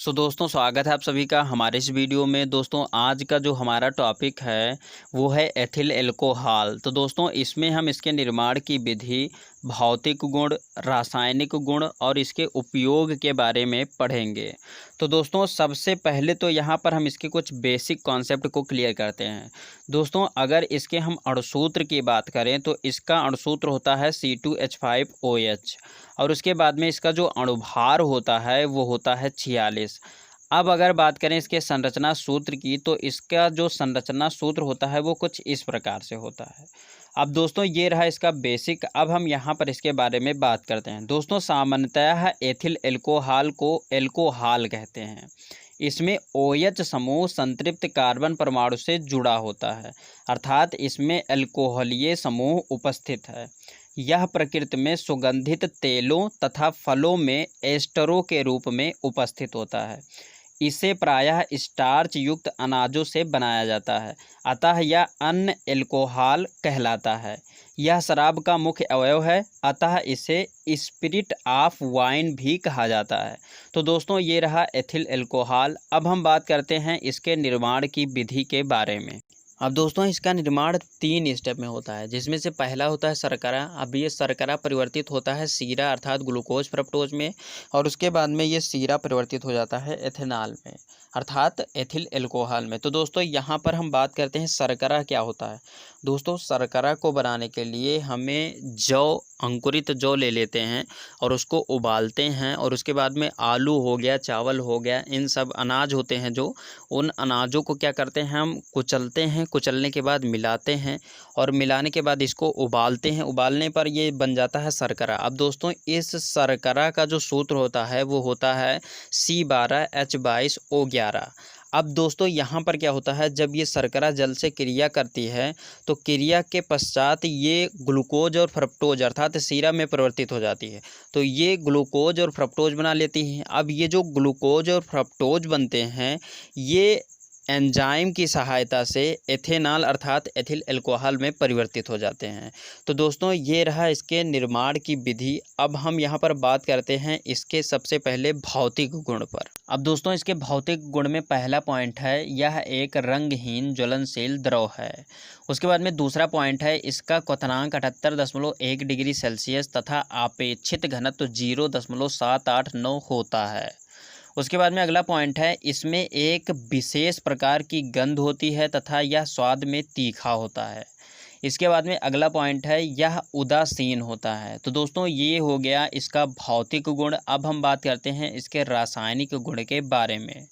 दोस्तों स्वागत है आप सभी का हमारे इस वीडियो में। दोस्तों आज का जो हमारा टॉपिक है वो है एथिल एल्कोहल। तो दोस्तों इसमें हम इसके निर्माण की विधि, भौतिक गुण, रासायनिक गुण और इसके उपयोग के बारे में पढ़ेंगे। तो दोस्तों सबसे पहले तो यहाँ पर हम इसके कुछ बेसिक कॉन्सेप्ट को क्लियर करते हैं। दोस्तों अगर इसके हम अणुसूत्र की बात करें तो इसका अणुसूत्र होता है C2H5OH और उसके बाद में इसका जो अणुभार होता है वो होता है 46। अब अगर बात करें इसके संरचना सूत्र की तो इसका जो संरचना सूत्र होता है वो कुछ इस प्रकार से होता है। अब दोस्तों ये रहा इसका बेसिक। अब हम यहाँ पर इसके बारे में बात करते हैं। दोस्तों सामान्यतः एथिल एल्कोहल को एल्कोहल कहते हैं। इसमें OH समूह संतृप्त कार्बन परमाणु से जुड़ा होता है, अर्थात इसमें अल्कोहलीय समूह उपस्थित है। यह प्रकृति में सुगंधित तेलों तथा फलों में एस्टरों के रूप में उपस्थित होता है। इसे प्रायः स्टार्च युक्त अनाजों से बनाया जाता है, अतः यह अन एल्कोहल कहलाता है। यह शराब का मुख्य अवयव है, अतः इसे स्पिरिट ऑफ वाइन भी कहा जाता है। तो दोस्तों ये रहा एथिल एल्कोहल। अब हम बात करते हैं इसके निर्माण की विधि के बारे में। अब दोस्तों इसका निर्माण 3 स्टेप में होता है, जिसमें से पहला होता है शर्करा। अब ये शर्करा परिवर्तित होता है सीरा अर्थात ग्लूकोज फ्रक्टोज में, और उसके बाद में ये सीरा परिवर्तित हो जाता है एथेनॉल में अर्थात एथिल एल्कोहल में। तो दोस्तों यहाँ पर हम बात करते हैं शर्करा क्या होता है। दोस्तों शर्करा को बनाने के लिए हमें अंकुरित जौ ले लेते हैं और उसको उबालते हैं, और उसके बाद में आलू हो गया, चावल हो गया, इन सब अनाज होते हैं जो, उन अनाजों को क्या करते हैं हम कुचलते हैं। कुचलने के बाद मिलाते हैं और मिलाने के बाद इसको उबालते हैं। उबालने पर ये बन जाता है शर्करा। अब दोस्तों इस शर्करा का जो सूत्र होता है वो होता है C12H22O11। अब दोस्तों यहाँ पर क्या होता है, जब ये शर्करा जल से क्रिया करती है तो क्रिया के पश्चात ये ग्लूकोज और फ्रक्टोज अर्थात सीरा में परिवर्तित हो जाती है। तो ये ग्लूकोज और फ्रक्टोज बना लेती हैं। अब ये जो ग्लूकोज और फ्रक्टोज बनते हैं ये एंजाइम की सहायता से एथेनॉल अर्थात एथिल एल्कोहल में परिवर्तित हो जाते हैं। तो दोस्तों ये रहा इसके निर्माण की विधि। अब हम यहाँ पर बात करते हैं इसके सबसे पहले भौतिक गुण पर। अब दोस्तों इसके भौतिक गुण में पहला पॉइंट है यह एक रंगहीन ज्वलनशील द्रव है। उसके बाद में दूसरा पॉइंट है इसका क्वथनांक 78.1 डिग्री सेल्सियस तथा आपेक्षित घनत्व 0.789 होता है। उसके बाद में अगला पॉइंट है इसमें एक विशेष प्रकार की गंध होती है तथा यह स्वाद में तीखा होता है। इसके बाद में अगला पॉइंट है यह उदासीन होता है। तो दोस्तों ये हो गया इसका भौतिक गुण। अब हम बात करते हैं इसके रासायनिक गुण के बारे में।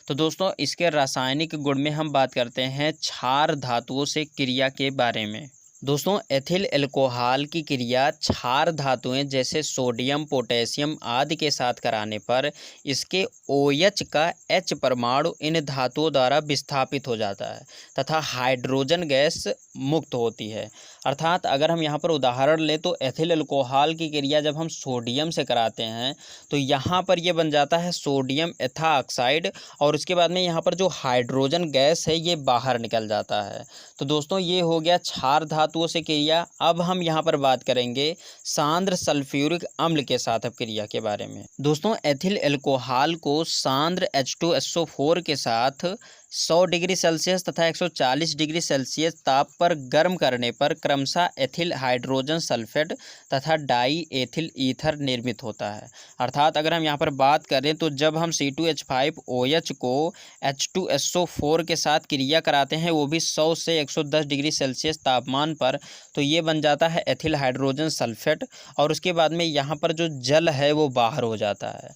तो दोस्तों इसके रासायनिक गुण में हम बात करते हैं क्षार धातुओं से क्रिया के बारे में। दोस्तों एथिल एल्कोहल की क्रिया क्षार धातुएं जैसे सोडियम, पोटेशियम आदि के साथ कराने पर इसके OH का H परमाणु इन धातुओं द्वारा विस्थापित हो जाता है तथा हाइड्रोजन गैस मुक्त होती है। अर्थात अगर हम यहाँ पर उदाहरण लें तो एथिल एल्कोहल की क्रिया जब हम सोडियम से कराते हैं तो यहाँ पर ये बन जाता है सोडियम एथा ऑक्साइड, और उसके बाद में यहाँ पर जो हाइड्रोजन गैस है ये बाहर निकल जाता है। तो दोस्तों ये हो गया क्षार धातुओं से क्रिया। अब हम यहाँ पर बात करेंगे सांद्र सल्फ्यूरिक अम्ल के साथ अब क्रिया के बारे में। दोस्तों एथिल एल्कोहल को सांद्र H2SO4 के साथ 100 डिग्री सेल्सियस तथा 140 डिग्री सेल्सियस ताप पर गर्म करने पर क्रमशः एथिल हाइड्रोजन सल्फेट तथा डाई एथिल ईथर निर्मित होता है। अर्थात अगर हम यहाँ पर बात करें तो जब हम C2H5OH को H2SO4 के साथ क्रिया कराते हैं वो भी 100 से 110 डिग्री सेल्सियस तापमान पर, तो ये बन जाता है एथिल हाइड्रोजन सल्फेट, और उसके बाद में यहाँ पर जो जल है वो बाहर हो जाता है।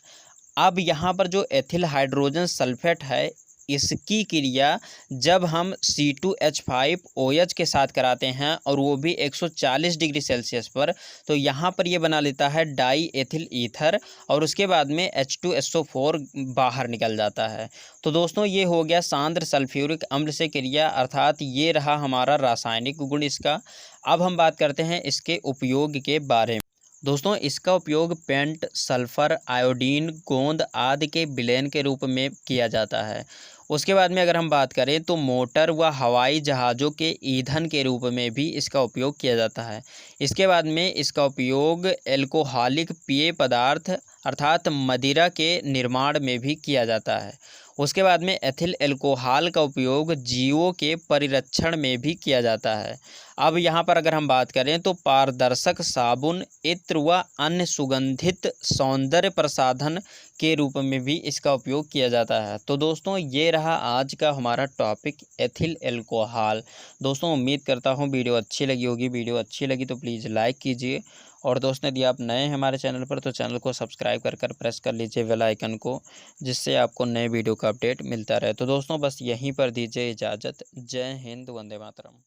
अब यहाँ पर जो एथिल हाइड्रोजन सल्फेट है इसकी क्रिया जब हम C2H5OH के साथ कराते हैं और वो भी 140 डिग्री सेल्सियस पर, तो यहाँ पर ये बना लेता है डाई एथिल ईथर, और उसके बाद में H2SO4 बाहर निकल जाता है। तो दोस्तों ये हो गया सांद्र सल्फ्यूरिक अम्ल से क्रिया, अर्थात ये रहा हमारा रासायनिक गुण इसका। अब हम बात करते हैं इसके उपयोग के बारे में। दोस्तों इसका उपयोग पेंट, सल्फर, आयोडीन, गोंद आदि के विलयन के रूप में किया जाता है। उसके बाद में अगर हम बात करें तो मोटर व हवाई जहाज़ों के ईंधन के रूप में भी इसका उपयोग किया जाता है। इसके बाद में इसका उपयोग एल्कोहलिक पेय पदार्थ अर्थात मदिरा के निर्माण में भी किया जाता है। उसके बाद में एथिल एल्कोहल का उपयोग जीवों के परिरक्षण में भी किया जाता है। अब यहाँ पर अगर हम बात करें तो पारदर्शक साबुन, इत्र व अन्य सुगंधित सौंदर्य प्रसाधन के रूप में भी इसका उपयोग किया जाता है। तो दोस्तों ये रहा आज का हमारा टॉपिक एथिल एल्कोहल। दोस्तों उम्मीद करता हूँ वीडियो अच्छी लगी होगी। वीडियो अच्छी लगी तो प्लीज़ लाइक कीजिए, और दोस्तों यदि आप नए हैं हमारे चैनल पर तो चैनल को सब्सक्राइब कर प्रेस कर लीजिए बेल आइकन को, जिससे आपको नए वीडियो का अपडेट मिलता रहे। तो दोस्तों बस यहीं पर दीजिए इजाज़त। जय हिंद, वंदे मातरम।